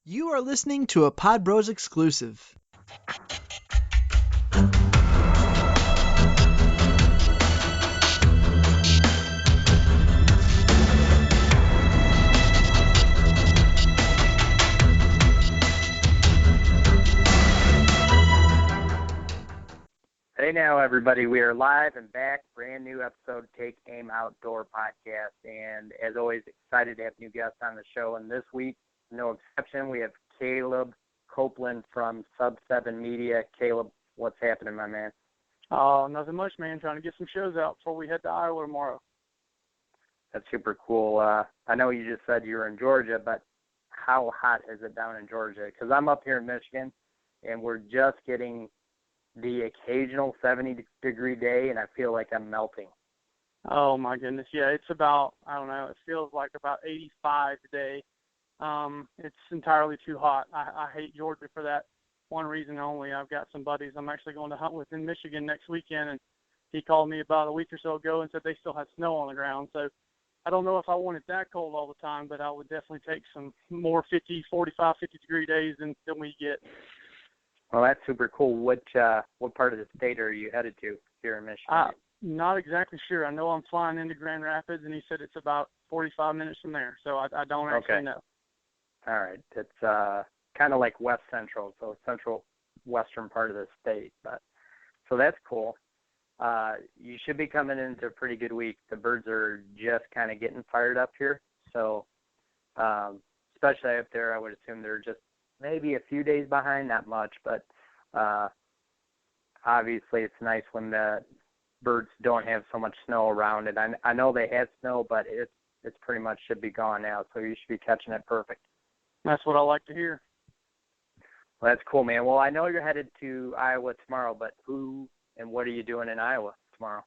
You are listening to a Pod Bros exclusive. Hey now, everybody. We are live and back. Brand new episode, Take Aim Outdoor podcast. And as always, excited to have new guests on the show. And this week, no exception, we have Caleb Copeland from Sub7 Media. Caleb, what's happening, my man? Nothing much, man. Trying to get some shows out before we head to Iowa tomorrow. That's super cool. I know you just said you were in Georgia, but how hot is it down in Georgia? Because I'm up here in Michigan, and we're just getting the occasional 70-degree day, and I feel like I'm melting. Oh, my goodness. Yeah, it's about, I don't know, it feels like about 85 today. It's entirely too hot. I hate Georgia for that one reason only. I've got some buddies I'm actually going to hunt with in Michigan next weekend, and he called me about a week or so ago and said they still had snow on the ground. So I don't know if I want it that cold all the time, but I would definitely take some more 50-degree days than we get. Well, that's super cool. What part of the state are you headed to here in Michigan? Not exactly sure. I know I'm flying into Grand Rapids, and he said it's about 45 minutes from there, so I don't actually know. All right. It's kind of like West Central, so central western part of the state. So that's cool. You should be coming into a pretty good week. The birds are just kind of getting fired up here. So especially up there, I would assume they're just maybe a few days behind, not much, but obviously it's nice when the birds don't have so much snow around it. I know they had snow, but it's pretty much should be gone now, so you should be catching it perfect. That's what I like to hear. Well, that's cool, man. Well, I know you're headed to Iowa tomorrow, but who and what are you doing in Iowa tomorrow?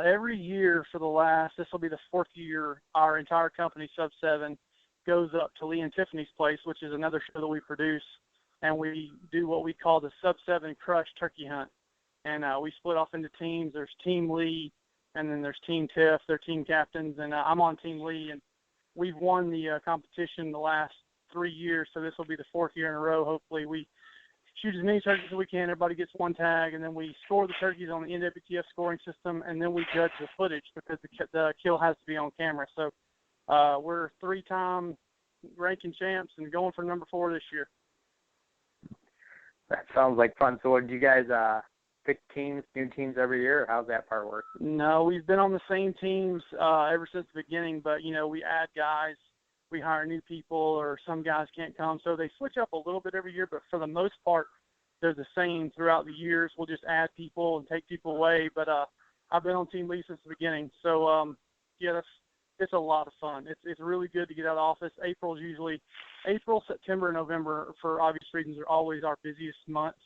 Every year this will be the fourth year, our entire company, Sub7, goes up to Lee and Tiffany's place, which is another show that we produce, and we do what we call the Sub7 Crush Turkey Hunt. And we split off into teams. There's Team Lee, and then there's Team Tiff. They're team captains, and I'm on Team Lee, and we've won the competition the last 3 years, so this will be the fourth year in a row. Hopefully we shoot as many turkeys as we can. Everybody gets one tag, and then we score the turkeys on the NWTF scoring system, and then we judge the footage because the kill has to be on camera. So we're 3-time ranking champs and going for number 4 this year. That sounds like fun. So do you guys pick teams, new teams every year, or how's that part work? No, we've been on the same teams ever since the beginning, but, we add guys. We hire new people, or some guys can't come. So they switch up a little bit every year, but for the most part, they're the same throughout the years. We'll just add people and take people away. But I've been on Team Lee since the beginning. So, it's a lot of fun. It's really good to get out of office. April, September, and November, for obvious reasons, are always our busiest months.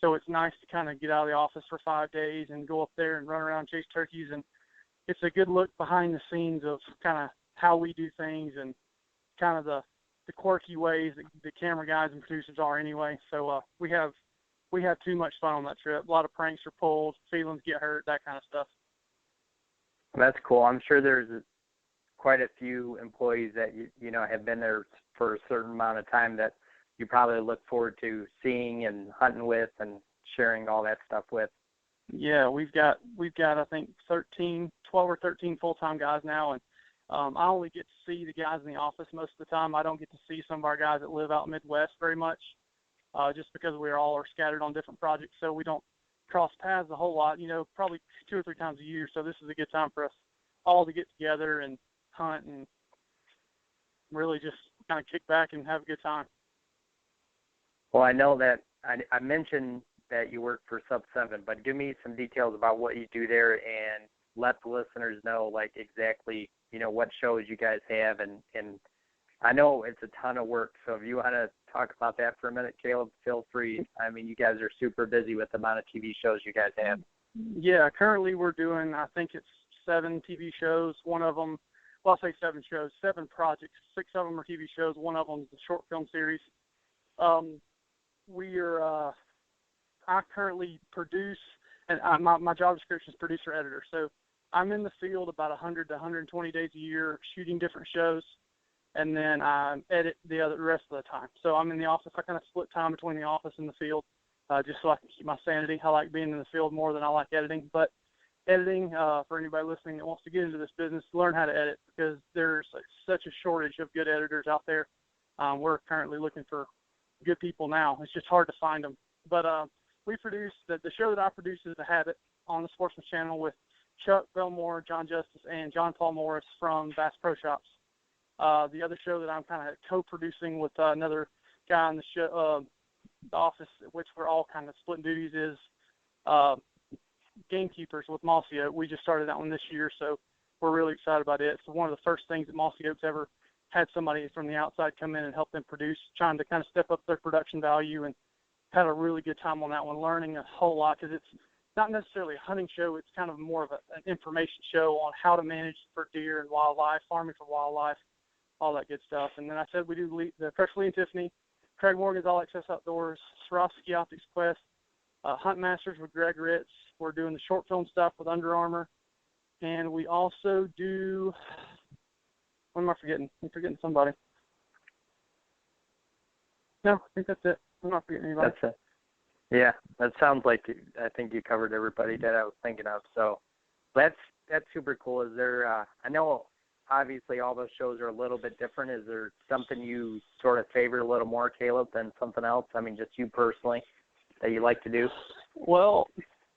So it's nice to kind of get out of the office for 5 days and go up there and run around and chase turkeys. And it's a good look behind the scenes of kind of how we do things and kind of the quirky ways that the camera guys and producers are anyway. So we have too much fun on that trip. A lot of pranks are pulled, feelings get hurt, that kind of stuff. That's cool. I'm sure there's quite a few employees that you know have been there for a certain amount of time that you probably look forward to seeing and hunting with and sharing all that stuff with. Yeah, we've got I think 12 or 13 full-time guys now, and I only get to see the guys in the office most of the time. I don't get to see some of our guys that live out Midwest very much, just because we all are scattered on different projects, so we don't cross paths a whole lot, probably 2 or 3 times a year. So this is a good time for us all to get together and hunt and really just kind of kick back and have a good time. Well, I know that I mentioned that you work for Sub7, but give me some details about what you do there and let the listeners know, like, exactly, what shows you guys have. And I know it's a ton of work, so if you want to talk about that for a minute, Caleb, feel free. I mean, you guys are super busy with the amount of TV shows you guys have. Yeah, currently we're doing, I think it's 7 TV shows. One of them, well, I'll say 7 shows, 7 projects. 6 of them are TV shows. One of them is a short film series. I currently produce, and my job description is producer-editor. So I'm in the field about 100 to 120 days a year shooting different shows. and then I edit the rest of the time. So I'm in the office. I kind of split time between the office and the field, just so I can keep my sanity. I like being in the field more than I like editing. But editing, for anybody listening that wants to get into this business, learn how to edit, because there's such a shortage of good editors out there. We're currently looking for good people now. It's just hard to find them. But we produce, the show that I produce is The Habit on the Sportsman Channel with Chuck Belmore, John Justice, and John Paul Morris from Bass Pro Shops. The other show that I'm kind of co-producing with another guy in the office, which we're all kind of splitting duties, is Gamekeepers with Mossy Oak. We just started that one this year, so we're really excited about it. It's one of the first things that Mossy Oak's ever had somebody from the outside come in and help them produce, trying to kind of step up their production value, and had a really good time on that one, learning a whole lot, because it's not necessarily a hunting show. It's kind of more of an information show on how to manage for deer and wildlife, farming for wildlife, all that good stuff. And then I said we do the Fresh Lee and Tiffany, Craig Morgan's All Access Outdoors, Swarovski Optics Quest, Hunt Masters with Greg Ritz. We're doing the short film stuff with Under Armour. And we also do, what am I forgetting? I'm forgetting somebody. No, I think that's it. I'm not forgetting anybody. That's it. Yeah, that sounds like, I think you covered everybody that I was thinking of. So that's super cool. Is there, I know obviously all those shows are a little bit different. Is there something you sort of favor a little more, Caleb, than something else? I mean, just you personally that you like to do? Well,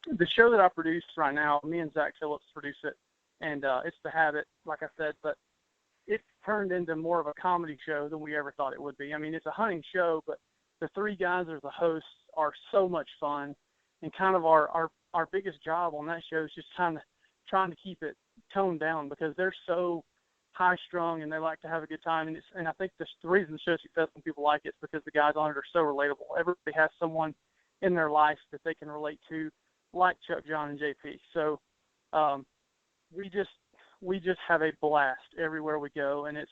the show that I produce right now, me and Zach Phillips produce it, and it's The Habit, like I said, but it's turned into more of a comedy show than we ever thought it would be. I mean, it's a hunting show, but the three guys that are the hosts are so much fun, and kind of our biggest job on that show is just kind of trying to keep it toned down, because they're so high-strung and they like to have a good time. And I think the reason the show's successful and people like it is because the guys on it are so relatable. Everybody has someone in their life that they can relate to, like Chuck, John, and JP. So we just have a blast everywhere we go, and it's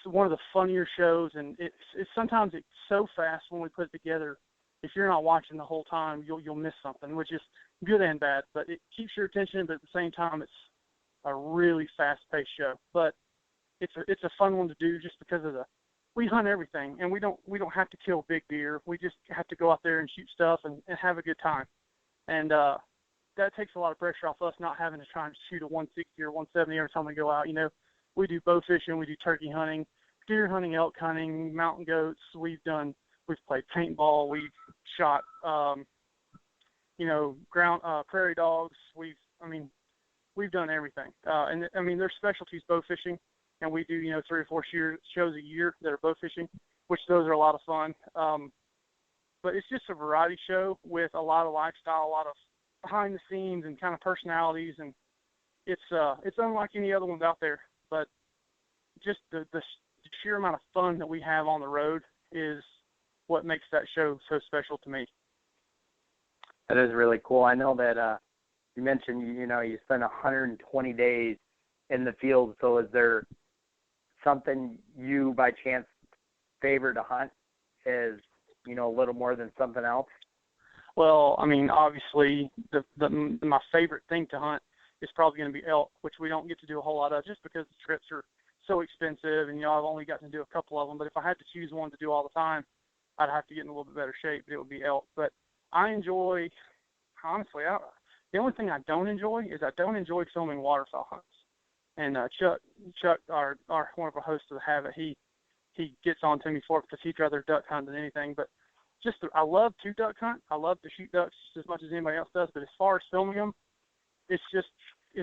one of the funnier shows. And it's sometimes it's so fast when we put it together. If you're not watching the whole time, you'll miss something, which is good and bad. But it keeps your attention, but at the same time, it's a really fast-paced show. But it's a fun one to do just because of we hunt everything, and we don't have to kill big deer. We just have to go out there and shoot stuff and have a good time. And that takes a lot of pressure off us, not having to try and shoot a 160 or 170 every time we go out. You know, we do bow fishing, we do turkey hunting, deer hunting, elk hunting, mountain goats. We've played paintball, we've shot, prairie dogs. We've done everything. And I mean, there's specialties bow fishing, and we do, 3 or 4 shows a year that are bow fishing, which those are a lot of fun. But it's just a variety show with a lot of lifestyle, a lot of behind the scenes and kind of personalities, and it's unlike any other ones out there. But just the sheer amount of fun that we have on the road is what makes that show so special to me. That is really cool. I know that you mentioned, you spend 120 days in the field. So is there something you by chance favor to hunt as, a little more than something else? Well, I mean, obviously my favorite thing to hunt is probably going to be elk, which we don't get to do a whole lot of just because the trips are so expensive, and I've only gotten to do a couple of them. But if I had to choose one to do all the time, I'd have to get in a little bit better shape, but it would be elk. But I enjoy, honestly, the only thing I don't enjoy is I don't enjoy filming waterfowl hunts. And Chuck, our one of our hosts of The Habit, he gets on to me for it because he'd rather duck hunt than anything. But I love to duck hunt. I love to shoot ducks just as much as anybody else does. But as far as filming them, it's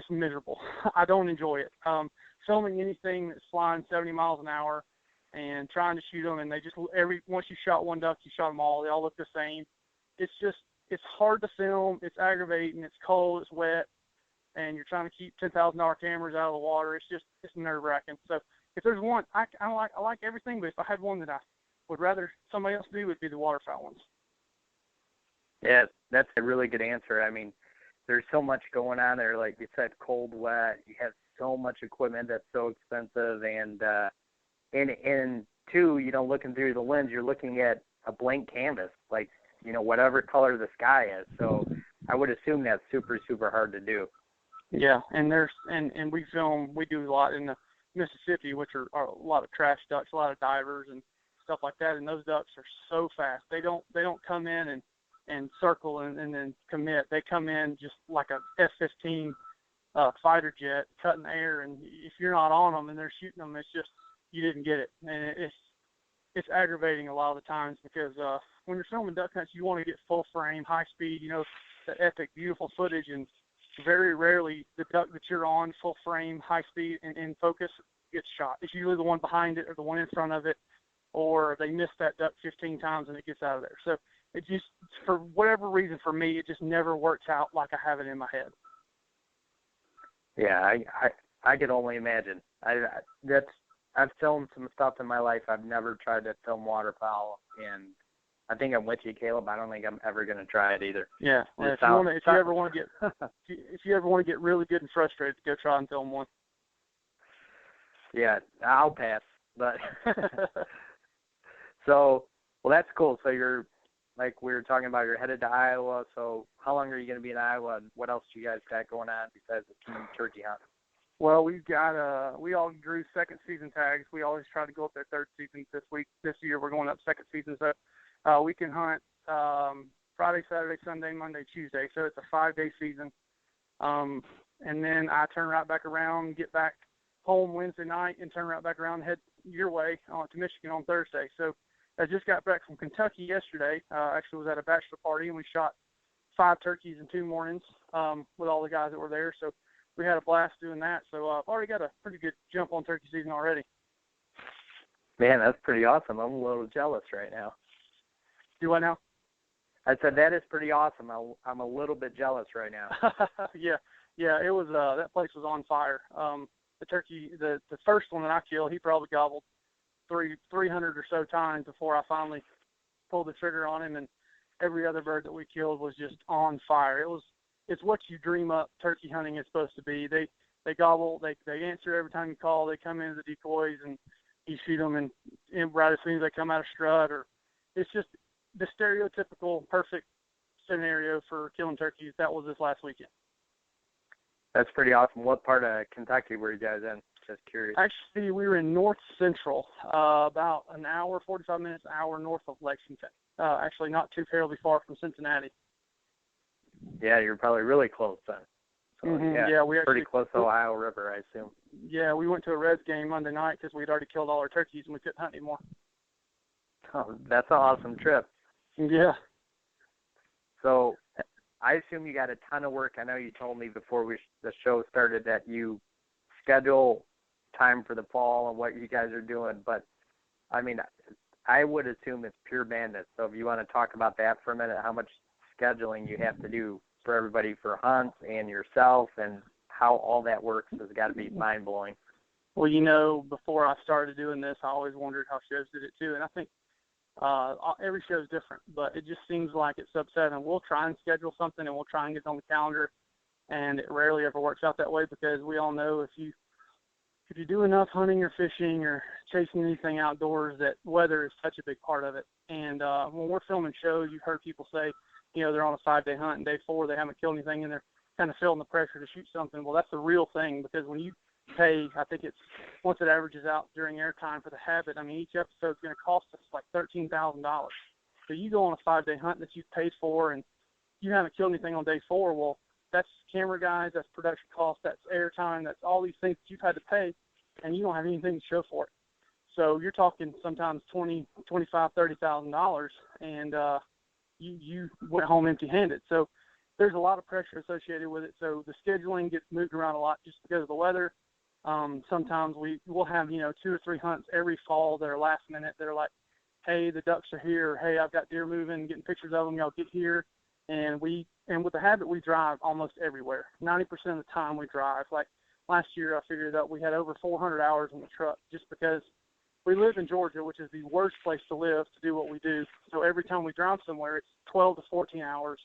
miserable. I don't enjoy it. Filming anything that's flying 70 miles an hour and trying to shoot them, and they just once you shot one duck, you shot them all. They all look the same. It's hard to film. It's aggravating. It's cold. It's wet, and you're trying to keep $10,000 cameras out of the water. It's nerve-wracking. So if there's one, I like everything, but if I had one that I would rather somebody else do, it would be the waterfowl ones. Yeah, that's a really good answer. I mean, there's so much going on there. Like you said, cold, wet. You have so much equipment that's so expensive, and two, looking through the lens, you're looking at a blank canvas, like, whatever color the sky is. So I would assume that's super, super hard to do. Yeah, and we do a lot in the Mississippi, which are a lot of trash ducks, a lot of divers and stuff like that. And those ducks are so fast. They don't come in and circle and then commit. They come in just like a F-15 fighter jet, cutting air. And if you're not on them and they're shooting them, it's just you didn't get it. And it's aggravating a lot of the times because when you're filming duck hunts, you want to get full frame, high speed, the epic, beautiful footage, and very rarely the duck that you're on full frame, high speed, and in focus gets shot. It's usually the one behind it or the one in front of it, or they miss that duck 15 times and it gets out of there. So it just, for whatever reason, for me, it just never works out like I have it in my head. Yeah, I could only imagine. I've filmed some stuff in my life. I've never tried to film waterfowl, and I think I'm with you, Caleb. I don't think I'm ever going to try it either. Yeah, if you ever want to get really good and frustrated, go try and film one. Yeah, I'll pass. But so, well, that's cool. So you're, like we were talking about, you're headed to Iowa. So how long are you going to be in Iowa? And what else do you guys got going on besides the team turkey hunt? Well, we've got we all drew second season tags. We always try to go up there third season this year. We're going up second season. So we can hunt Friday, Saturday, Sunday, Monday, Tuesday. So it's a 5-day season. And then I turn right back around, get back home Wednesday night, and turn right back around and head your way to Michigan on Thursday. So I just got back from Kentucky yesterday. Actually was at a bachelor party, and we shot 5 turkeys in 2 mornings with all the guys that were there. So we had a blast doing that. So I've already got a pretty good jump on turkey season already. Man, that's pretty awesome. I'm a little jealous right now. Do what now? I said that is pretty awesome. I'm a little bit jealous right now. Yeah. It was that place was on fire. The turkey, the first one that I killed, he probably gobbled 300 or so times before I finally pulled the trigger on him, and every other bird that we killed was just on fire. It's what you dream up turkey hunting is supposed to be. They gobble, they answer every time you call. They come in as the decoys, and you shoot them, and right as soon as they come out of strut, or it's just the stereotypical perfect scenario for killing turkeys. That was this last weekend. That's pretty awesome. What part of Kentucky were you guys in? Just curious. Actually, we were in North Central, about an hour, 45 minutes, north of Lexington. Actually, not too terribly far from Cincinnati. Yeah, you're probably really close then. So, Yeah, we actually pretty close to Ohio River, I assume. Yeah, we went to a Reds game Monday night because we'd already killed all our turkeys and we couldn't hunt anymore. Oh, that's an awesome trip. Yeah. So I assume you got a ton of work. I know you told me before the show started that you schedule time for the fall and what you guys are doing, but I mean, I would assume it's pure madness. So if you want to talk about that for a minute, how much scheduling you have to do for everybody for hunts and yourself, and how all that works has got to be mind-blowing. Well, before I started doing this, I always wondered how shows did it too, and I think every show is different, but it just seems like at Sub7, we'll try and schedule something and we'll try and get it on the calendar, and it rarely ever works out that way because we all know if you do enough hunting or fishing or chasing anything outdoors, that weather is such a big part of it. And when we're filming shows, you've heard people say, they're on a 5-day hunt and day 4 they haven't killed anything and they're kind of feeling the pressure to shoot something. Well, that's the real thing, because when you pay, I think it's once it averages out during airtime for the habit, I mean, each episode is going to cost us like $13,000. So you go on a 5-day hunt that you've paid for and you haven't killed anything on day 4. Well, that's camera guys, that's production costs, that's airtime, that's all these things that you've had to pay, and you don't have anything to show for it. So you're talking sometimes $20,000, $25,000, $30,000, and you went home empty-handed. So there's a lot of pressure associated with it. So the scheduling gets moved around a lot just because of the weather. Sometimes we'll have 2 or 3 hunts every fall that are last minute. They're like, hey, the ducks are here. Or, hey, I've got deer moving, getting pictures of them. Y'all get here. And with the habit, we drive almost everywhere. 90% of the time we drive. Like last year, I figured out we had over 400 hours in the truck just because we live in Georgia, which is the worst place to live to do what we do. So every time we drive somewhere, it's 12 to 14 hours.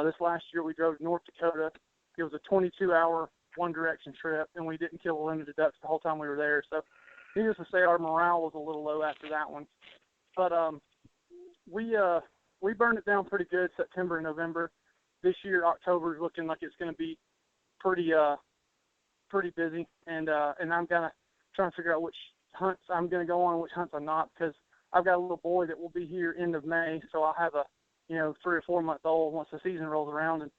This last year, we drove to North Dakota. It was a 22-hour one-direction trip, and we didn't kill a limited ducks the whole time we were there. So needless to say, our morale was a little low after that one. But we burned it down pretty good September and November. This year, October is looking like it's going to be pretty busy, and I'm trying to figure out which hunts I'm going to go on and which hunts I'm not, because I've got a little boy that will be here end of May, so I'll have a 3 or 4 month old once the season rolls around, and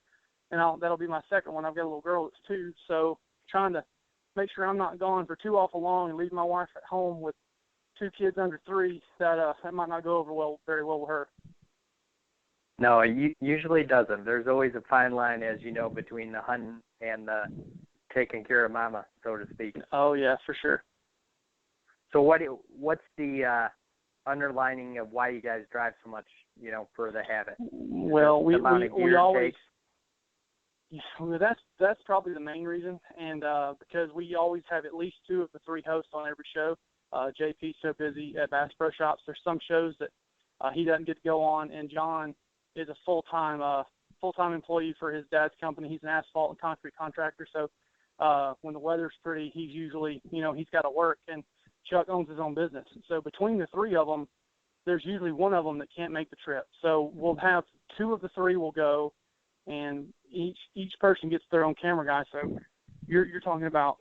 that'll be my second one. I've got a little girl that's 2, so trying to make sure I'm not gone for too awful long and leave my wife at home with 2 kids under 3. That might not go over very well with her. No, it usually doesn't. There's always a fine line, as you know, between the hunting and the taking care of mama, so to speak. Oh yeah, for sure. So what's the underlining of why you guys drive so much, for the habit? Well, we always. Yeah, that's probably the main reason, and because we always have at least 2 of the 3 hosts on every show. JP's so busy at Bass Pro Shops. There's some shows that he doesn't get to go on, and John is a full-time employee for his dad's company. He's an asphalt and concrete contractor, so when the weather's pretty, he's usually, he's got to work, and Chuck owns his own business. So between the 3 of them, there's usually one of them that can't make the trip. So we'll have 2 of the 3 will go, and each person gets their own camera guy. So you're talking about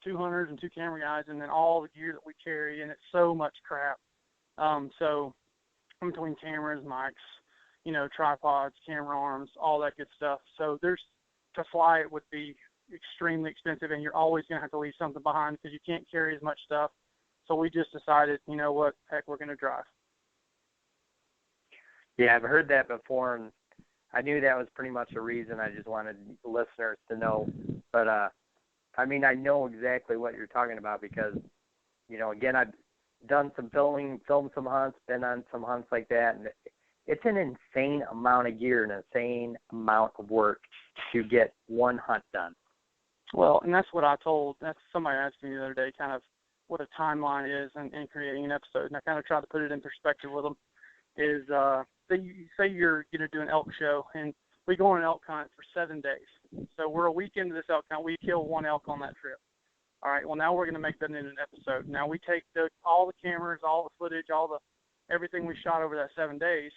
2 hunters and 2 camera guys, and then all the gear that we carry, and it's so much crap. So in between cameras, mics, tripods, camera arms, all that good stuff. So to fly it would be extremely expensive, and you're always going to have to leave something behind because you can't carry as much stuff. So we just decided, what, heck, we're going to drive. Yeah, I've heard that before, and I knew that was pretty much a reason. I just wanted listeners to know. But, I know exactly what you're talking about because, again, I've done some filmed some hunts, been on some hunts like that, and it's an insane amount of gear and an insane amount of work to get one hunt done. Well, and that's what somebody asked me the other day, kind of what a timeline is in creating an episode, and I kind of tried to put it in perspective with them, is say you're going to do an elk show, and we go on an elk hunt for 7 days. So we're a week into this elk hunt. We kill 1 elk on that trip. All right, well, now we're going to make that into an episode. Now we take all the cameras, all the footage, everything we shot over that 7 days,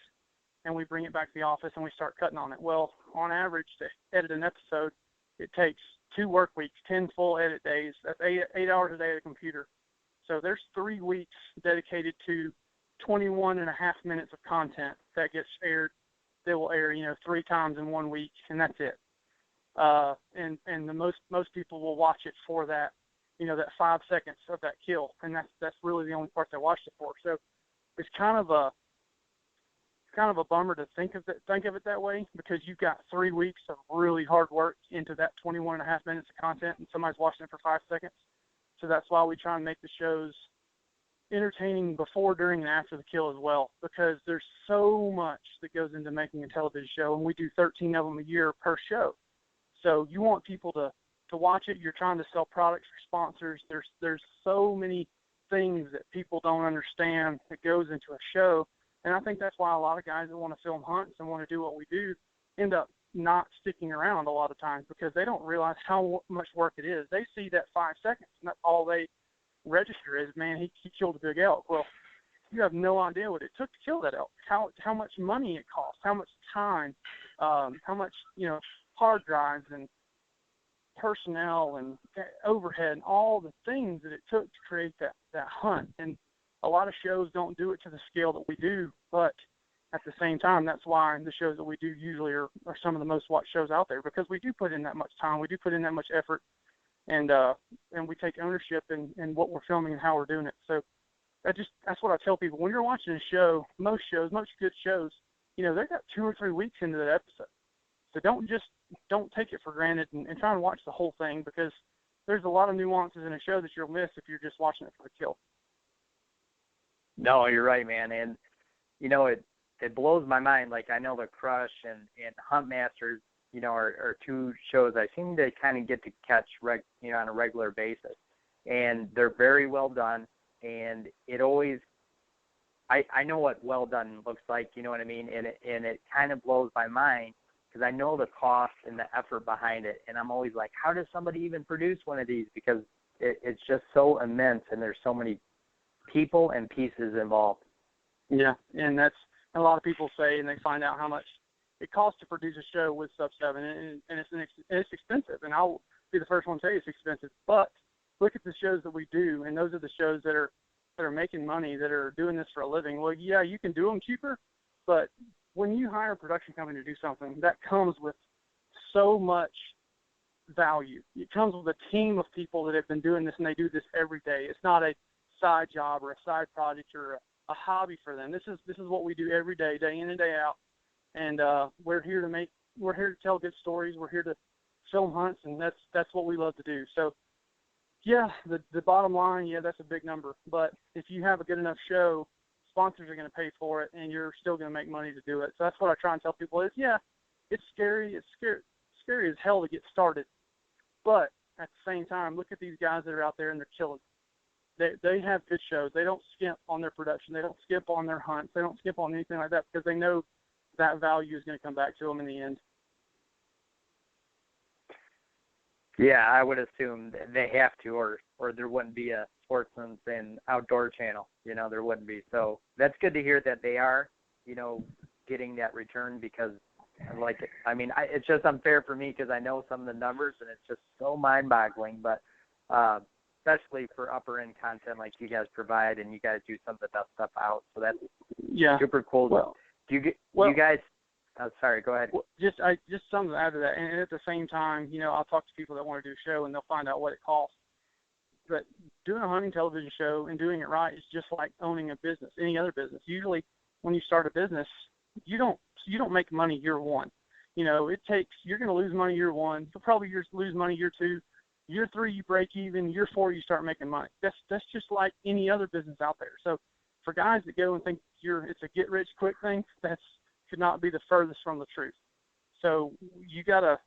and we bring it back to the office, and we start cutting on it. Well, on average, to edit an episode, it takes 2 work weeks, 10 full edit days. That's 8 hours a day at a computer. So there's 3 weeks dedicated to 21 and a half minutes of content that gets aired. They will air, 3 times in 1 week, and that's it. And the most people will watch it for that, that 5 seconds of that kill, and that's really the only part they watched it for. So it's kind of a bummer to think of it that way, because you've got 3 weeks of really hard work into that 21 and a half minutes of content, and somebody's watching it for 5 seconds. So that's why we try and make the shows entertaining before, during, and after the kill as well, because there's so much that goes into making a television show, and we do 13 of them a year per show. So you want people to watch it. You're trying to sell products for sponsors. There's so many things that people don't understand that goes into a show, and I think that's why a lot of guys that want to film hunts and want to do what we do end up not sticking around a lot of times, because they don't realize how much work it is. They see that 5 seconds, and that's all they register is, man, he killed a big elk. Well, you have no idea what it took to kill that elk, how much money it cost, how much time, how much, hard drives and personnel and overhead and all the things that it took to create that hunt. And a lot of shows don't do it to the scale that we do, but at the same time, that's why the shows that we do usually are some of the most watched shows out there, because we do put in that much time, we do put in that much effort, and we take ownership in what we're filming and how we're doing it. So that's what I tell people. When you're watching a show, most good shows, they've got 2 or 3 weeks into that episode. So don't take it for granted and try and watch the whole thing, because there's a lot of nuances in a show that you'll miss if you're just watching it for the kill. No, you're right, man. And, it blows my mind. Like, I know the Crush and Hunt Masters, are 2 shows I seem to kind of get to catch, on a regular basis. And they're very well done. And it always, I know what well done looks like, you know what I mean? And it kind of blows my mind, because I know the cost and the effort behind it. And I'm always like, how does somebody even produce one of these? Because it's just so immense, and there's so many people and pieces involved. Yeah, and that's a lot of people say, and they find out how much it costs to produce a show with Sub7, and it's expensive. And I'll be the first one to tell you it's expensive. But look at the shows that we do, and those are the shows that are making money, that are doing this for a living. Well, yeah, you can do them cheaper, but when you hire a production company to do something, that comes with so much value. It comes with a team of people that have been doing this, and they do this every day. It's not a side job or a side project or a hobby for them. This is what we do every day, day in and day out. And we're here to tell good stories. We're here to film hunts, and that's what we love to do. So, yeah, the bottom line, yeah, that's a big number. But if you have a good enough show, sponsors are going to pay for it, and you're still going to make money to do it. So that's what I try and tell people is, yeah, it's scary. It's scary as hell to get started. But at the same time, look at these guys that are out there, and they're killing it. They have good shows. They don't skimp on their production. They don't skimp on their hunts. They don't skimp on anything like that because they know that value is going to come back to them in the end. Yeah, I would assume they have to, or there wouldn't be a Sportsman's and Outdoor channel. There wouldn't be. So that's good to hear that they are, getting that return because, it's just unfair for me because I know some of the numbers and it's just so mind-boggling. But especially for upper-end content like you guys provide, and you guys do some of the best stuff out. So that's super cool. Well, do you guys? Sorry, go ahead. Just something to add to that, and at the same time, I'll talk to people that want to do a show, and they'll find out what it costs. But doing a hunting television show and doing it right is just like owning a business, any other business. Usually, when you start a business, you don't make money year one. You're going to lose money year one. You'll probably lose money year two. Year three, you break even. Year four, you start making money. That's just like any other business out there. So for guys that go and think it's a get-rich-quick thing, could not be the furthest from the truth. So you gotta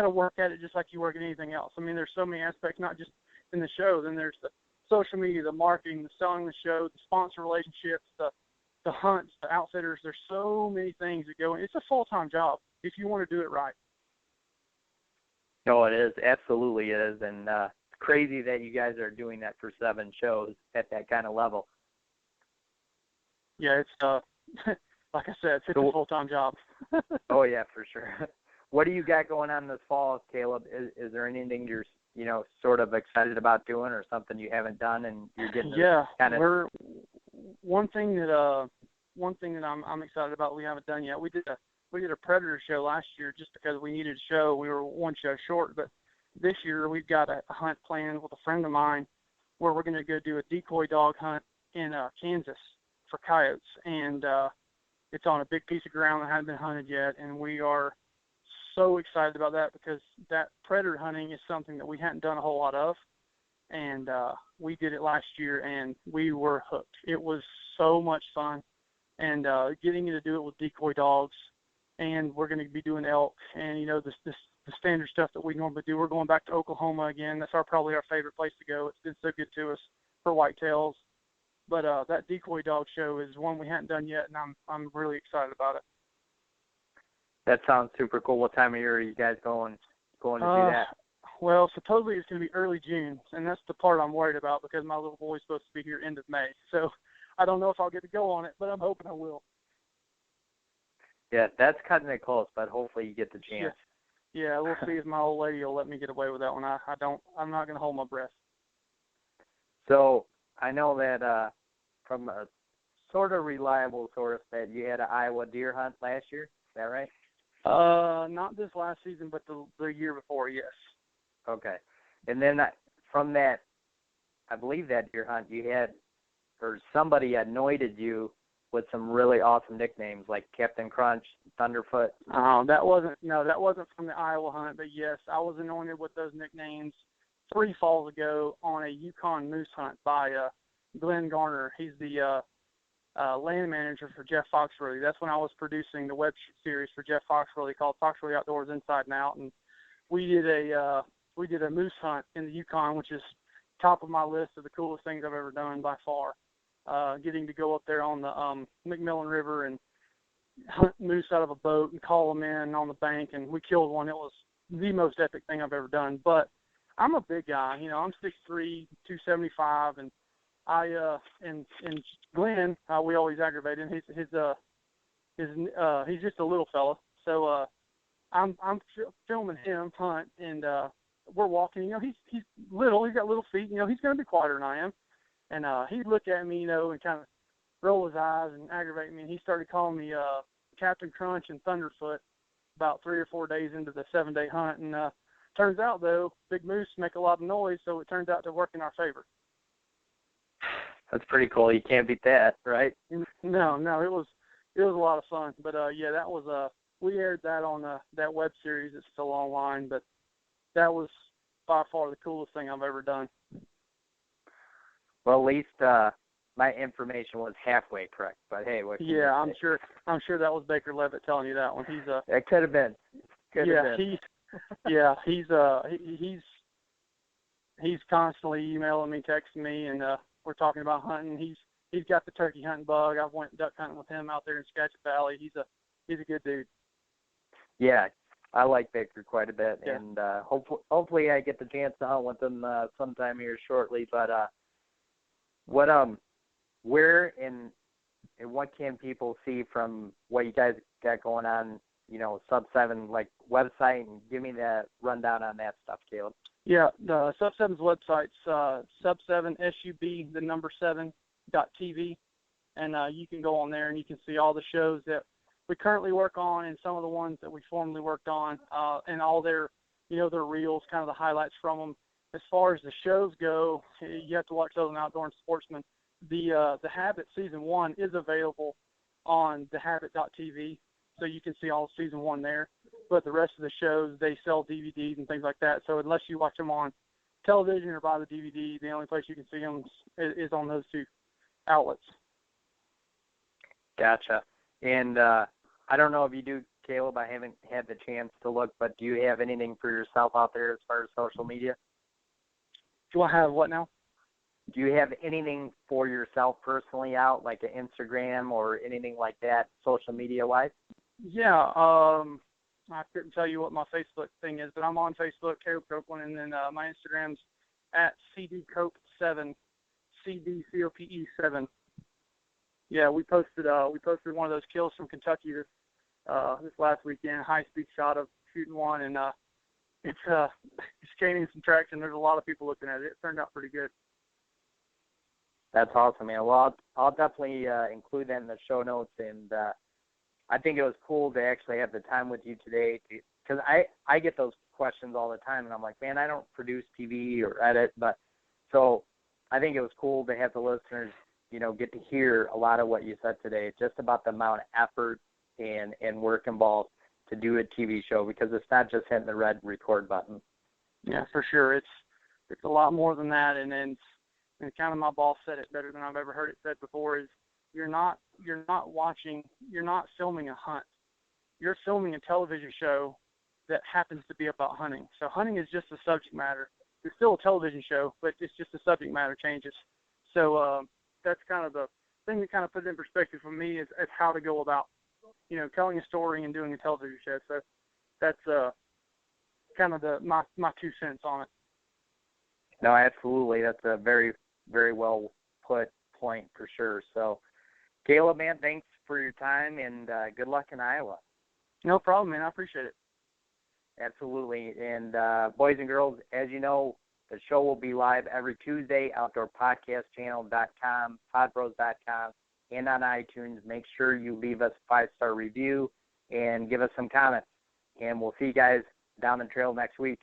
work at it just like you work at anything else. I mean, there's so many aspects, not just in the show. Then there's the social media, the marketing, the selling the show, the sponsor relationships, the hunts, the outfitters. There's so many things that go in. It's a full-time job if you want to do it right. No, it is. Absolutely it is. And crazy that you guys are doing that for 7 shows at that kind of level. Yeah, it's like I said, it's a full-time job. Oh, yeah, for sure. What do you got going on this fall, Caleb? Is there anything you're, sort of excited about doing, or something you haven't done and you're getting kind of? We're one thing that I'm excited about we haven't done yet. We did a predator show last year just because we needed a show. We were one show short, but this year we've got a hunt planned with a friend of mine where we're going to go do a decoy dog hunt in Kansas for coyotes, and it's on a big piece of ground that hasn't been hunted yet, and we are so excited about that because that predator hunting is something that we hadn't done a whole lot of, and we did it last year, and we were hooked. It was so much fun, and getting to do it with decoy dogs, and we're going to be doing elk, and the standard stuff that we normally do. We're going back to Oklahoma again. That's probably our favorite place to go. It's been so good to us for whitetails. But that decoy dog show is one we hadn't done yet, and I'm really excited about it. That sounds super cool. What time of year are you guys going to do that? Well, supposedly it's going to be early June, and that's the part I'm worried about because my little boy's supposed to be here end of May. So I don't know if I'll get to go on it, but I'm hoping I will. Yeah, that's cutting it close, but hopefully you get the chance. Yeah, we'll see if my old lady will let me get away with that one. I'm not going to hold my breath. So I know that from a sort of reliable source that you had an Iowa deer hunt last year. Is that right? Not this last season, but the year before, yes. Okay. And then from that, I believe that deer hunt you had, or somebody anointed you with some really awesome nicknames like Captain Crunch, Thunderfoot. Oh, that wasn't from the Iowa hunt, but yes, I was anointed with those nicknames 3 falls ago on a Yukon moose hunt by Glenn Garner. He's the land manager for Jeff Foxworthy. That's when I was producing the web series for Jeff Foxworthy called Foxworthy Outdoors Inside and Out, and we did a moose hunt in the Yukon, which is top of my list of the coolest things I've ever done by far. Getting to go up there on the McMillan River and hunt moose out of a boat and call them in on the bank, and we killed one. It was the most epic thing I've ever done. But I'm a big guy, I'm 6'3", 275, and and Glenn, we always aggravate him. He's just a little fella. So I'm filming him hunt, and we're walking. He's little. He's got little feet. He's going to be quieter than I am. And he'd look at me, and kind of roll his eyes and aggravate me. And he started calling me Captain Crunch and Thunderfoot about 3 or 4 days into the 7-day hunt. And turns out, though, big moose make a lot of noise, so it turns out to work in our favor. That's pretty cool. You can't beat that, right? No, it was a lot of fun. But that was we aired that on that web series. It's still online, but that was by far the coolest thing I've ever done. Well, at least my information was halfway correct. But hey, what? Yeah, I'm sure that was Baker Levitt telling you that one. It could have been. He's constantly emailing me, texting me, and we're talking about hunting. He's got the turkey hunting bug. I've went duck hunting with him out there in Skagit Valley. He's a good dude. Yeah, I like Baker quite a bit, yeah. And hopefully I get the chance to hunt with him sometime here shortly. But where and what can people see from what you guys got going on? Sub7 like website, and give me the rundown on that stuff, Caleb. Yeah, the Sub7's website's Sub7 SUB the number 7.tv, and you can go on there and you can see all the shows that we currently work on and some of the ones that we formerly worked on, and all their their reels, kind of the highlights from them. As far as the shows go, you have to watch Southern Outdoor and Sportsman. The Habit Season 1 is available on thehabit.tv, so you can see all of Season 1 there. But the rest of the shows, they sell DVDs and things like that. So unless you watch them on television or buy the DVD, the only place you can see them is on those two outlets. Gotcha. And I don't know if you do, Caleb. I haven't had the chance to look, but do you have anything for yourself out there as far as social media? Do I have what now? Do you have anything for yourself personally out, like an Instagram or anything like that, social media-wise? Yeah, I couldn't tell you what my Facebook thing is, but I'm on Facebook, Caleb Copeland, and then my Instagram's at cdcope7, CDCOPE7. Yeah, we posted one of those kills from Kentucky this last weekend, high-speed shot of shooting one, and it's gaining some traction. There's a lot of people looking at it. It turned out pretty good. That's awesome, man. Well, I'll definitely include that in the show notes, and I think it was cool to actually have the time with you today, because I get those questions all the time, and I'm like, man, I don't produce TV or edit, but so I think it was cool to have the listeners, get to hear a lot of what you said today, just about the amount of effort and work involved to do a TV show, because it's not just hitting the red record button. Yeah, for sure. It's a lot more than that, and kind of my boss said it better than I've ever heard it said before, is you're not filming a hunt. You're filming a television show that happens to be about hunting. So hunting is just the subject matter. It's still a television show, but it's just the subject matter changes. So that's kind of the thing that kind of put it in perspective for me is how to go about, telling a story and doing a television show. So that's kind of my 2 cents on it. No, absolutely. That's a very, very well put point for sure. So, Caleb, man, thanks for your time, and good luck in Iowa. No problem, man. I appreciate it. Absolutely. And boys and girls, as you know, the show will be live every Tuesday, outdoorpodcastchannel.com, podbros.com, and on iTunes. Make sure you leave us a 5-star review and give us some comments. And we'll see you guys down the trail next week.